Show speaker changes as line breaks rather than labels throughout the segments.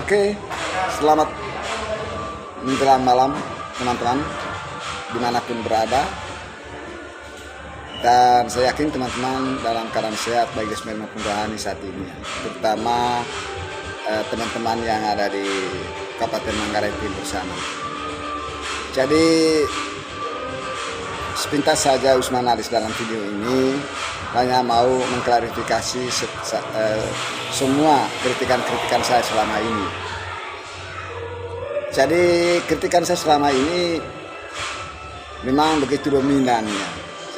Oke, selamat menjelang malam teman-teman dimanapun berada. Dan saya yakin teman-teman dalam keadaan sehat baik jasmani maupun rohani saat ini, terutama teman-teman yang ada di Kabupaten Manggarai Timur sana. Jadi sepintas saja Usman Alis dalam video ini hanya mau mengklarifikasi semua kritikan-kritikan saya selama ini. Jadi kritikan saya selama ini memang begitu dominan ya.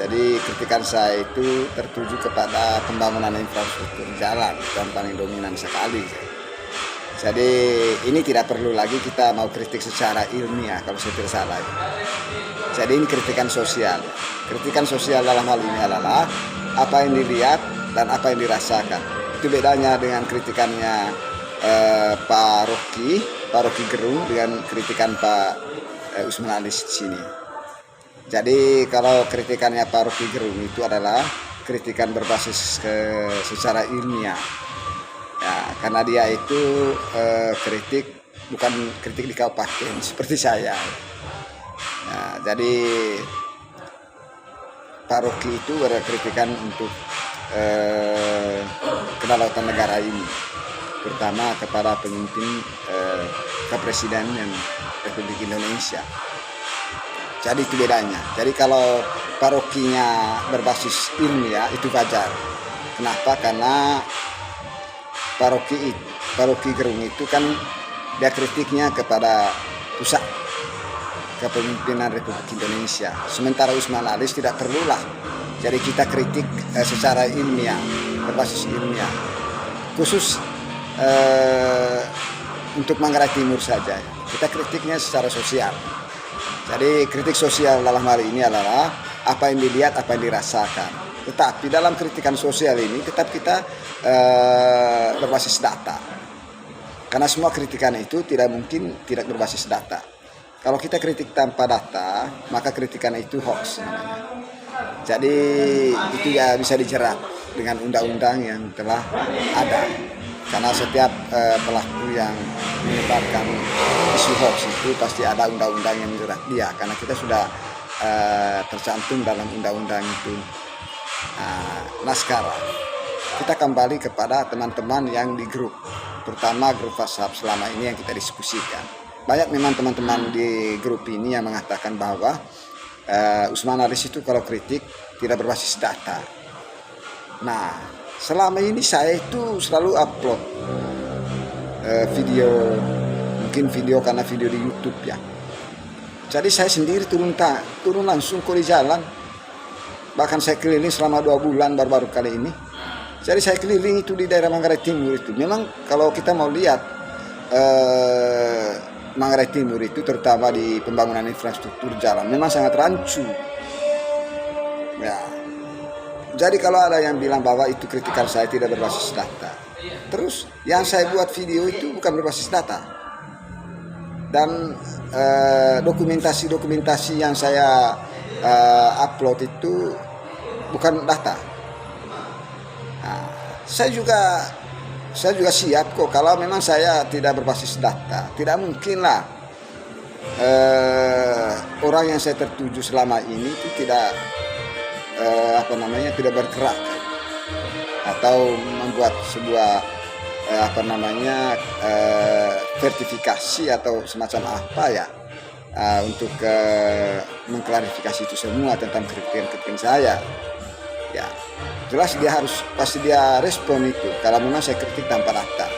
Jadi kritikan saya itu tertuju kepada pembangunan infrastruktur jalan yang paling dominan sekali. Jadi ini tidak perlu lagi kita mau kritik secara ilmiah kalau saya tidak salah. Jadi ini kritikan sosial. Kritikan sosial dalam hal ini adalah apa yang dilihat dan apa yang dirasakan. Itu bedanya dengan kritikannya Pak Rocky Gerung dengan kritikan Pak Usman Alis di sini. Jadi kalau kritikannya Pak Rocky Gerung itu adalah kritikan berbasis secara ilmiah. Ya, karena dia itu bukan kritik di kabupaten seperti saya. Nah, jadi Pak Rocky itu ada kritikan untuk kedaulatan negara ini, terutama kepada pemimpin kepresidenan Republik Indonesia. Jadi itu bedanya. Jadi kalau parokinya berbasis ilmiah itu wajar. Kenapa? Karena paroki Gerung itu kan dia kritiknya kepada pusat kepemimpinan Republik Indonesia. Sementara Usman Alis tidak perlulah. Jadi kita kritik secara ilmiah, berbasis ilmiah. Khusus untuk Manggarai Timur saja. Kita kritiknya secara sosial. Jadi kritik sosial dalam hal ini adalah apa yang dilihat, apa yang dirasakan. Tetapi dalam kritikan sosial ini tetap kita berbasis data. Karena semua kritikan itu tidak mungkin tidak berbasis data. Kalau kita kritik tanpa data, maka kritikan itu hoax namanya. Jadi itu ya bisa dijerat dengan undang-undang yang telah ada. Karena setiap pelaku yang menyebarkan isu hoax itu pasti ada undang-undang yang menjerat dia. Karena kita sudah tercantum dalam undang-undang itu. Nah sekarang kita kembali kepada teman-teman yang di grup, terutama grup WhatsApp selama ini yang kita diskusikan. Banyak memang teman-teman di grup ini yang mengatakan bahwa Usman Alis itu kalau kritik tidak berbasis data. Nah, selama ini saya itu selalu upload video, mungkin video karena video di YouTube ya. Jadi saya sendiri turun langsung ke di jalan. Bahkan saya keliling selama 2 bulan baru-baru kali ini. Jadi saya keliling itu di daerah Manggarai Timur itu. Memang kalau kita mau lihat Manggarai Timur itu terutama di pembangunan infrastruktur jalan memang sangat rancu. Ya. Jadi kalau ada yang bilang bahwa itu kritikan saya tidak berbasis data, terus yang saya buat video itu bukan berbasis data, dan dokumentasi yang saya upload itu bukan data. Nah, saya juga siap kok kalau memang saya tidak berbasis data. Tidak mungkin lah orang yang saya tertuju selama ini itu tidak tidak bergerak atau membuat sebuah sertifikasi atau semacam apa ya untuk mengklarifikasi itu semua tentang kritikan saya. Ya, jelas pasti dia respon itu kalau memang saya kritik tanpa data.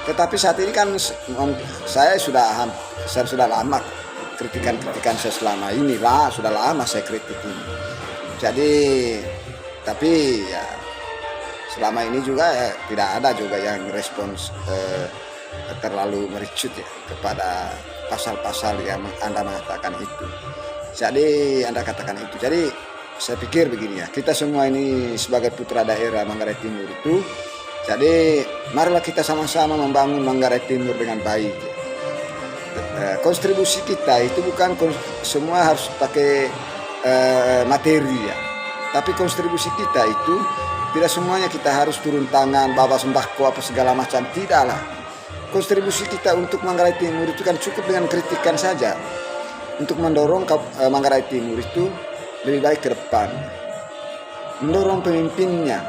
Tetapi saat ini kan saya sudah lama kritikan saya selama ini lah, sudah lama saya kritik ini. Jadi tapi ya selama ini juga tidak ada juga yang respons terlalu mericut ya kepada pasal-pasal yang Anda mengatakan itu. Jadi Anda katakan itu. Jadi saya pikir begini ya, kita semua ini sebagai putra daerah Manggarai Timur itu, jadi marilah kita sama-sama membangun Manggarai Timur dengan baik. Kontribusi kita itu bukan semua harus pakai materi ya, tapi kontribusi kita itu tidak semuanya kita harus turun tangan bawa sembako apa segala macam, tidaklah. kontribusi kita untuk Manggarai Timur itu kan cukup dengan kritikan saja untuk mendorong Manggarai Timur itu lebih baik ke depan, mendorong pemimpinnya.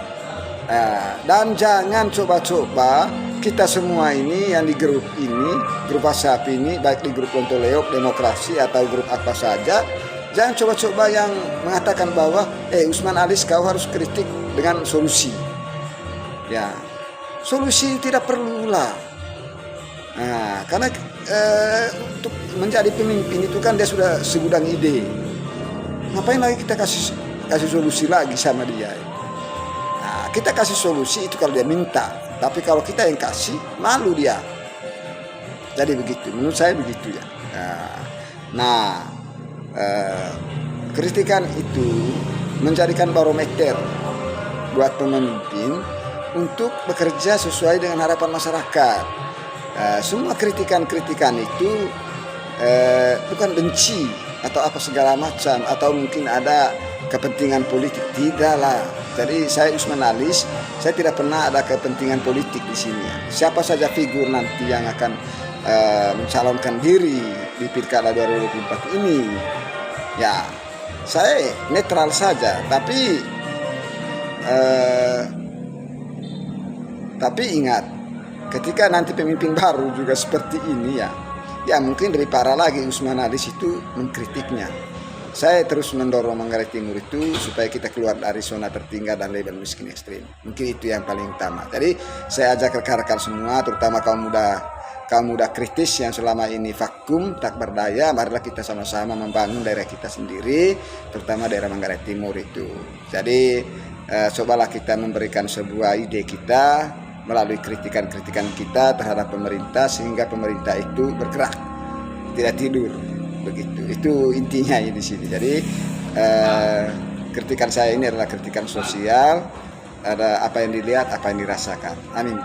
Dan jangan coba-coba kita semua ini yang di grup ini, grup WhatsApp ini, baik di grup Lontoleok, Demokrasi atau grup apa saja, jangan coba-coba yang mengatakan bahwa Usman Alis kau harus kritik dengan solusi. Ya, solusi tidak perlulah. Karena untuk menjadi pemimpin itu kan dia sudah segudang ide. Ngapain lagi kita kasih solusi lagi sama dia? Kita kasih solusi itu kalau dia minta, tapi kalau kita yang kasih, malu dia. Jadi begitu, menurut saya begitu ya. Kritikan itu menjadikan barometer buat pemimpin untuk bekerja sesuai dengan harapan masyarakat. Semua kritikan-kritikan itu bukan benci atau apa segala macam, atau mungkin ada kepentingan politik, tidaklah. Jadi saya Usman Alis, saya tidak pernah ada kepentingan politik di sini. Siapa saja figur nanti yang akan mencalonkan diri di Pilkada 2024 ini, ya saya netral saja. Tapi ingat, ketika nanti pemimpin baru juga seperti ini ya mungkin lebih parah lagi Usman Alis itu mengkritiknya. Saya terus mendorong Manggarai Timur itu supaya kita keluar dari zona tertinggal dan label miskin ekstrim. Mungkin itu yang paling utama. Jadi saya ajak rekan-rekan semua, terutama kaum muda kritis yang selama ini vakum, tak berdaya, marilah kita sama-sama membangun daerah kita sendiri, terutama daerah Manggarai Timur itu. Jadi cobalah kita memberikan sebuah ide kita melalui kritikan-kritikan kita terhadap pemerintah, sehingga pemerintah itu bergerak, tidak tidur. Begitu, itu intinya di sini. Jadi kritikan saya ini adalah kritikan sosial, ada apa yang dilihat, apa yang dirasakan. Amin.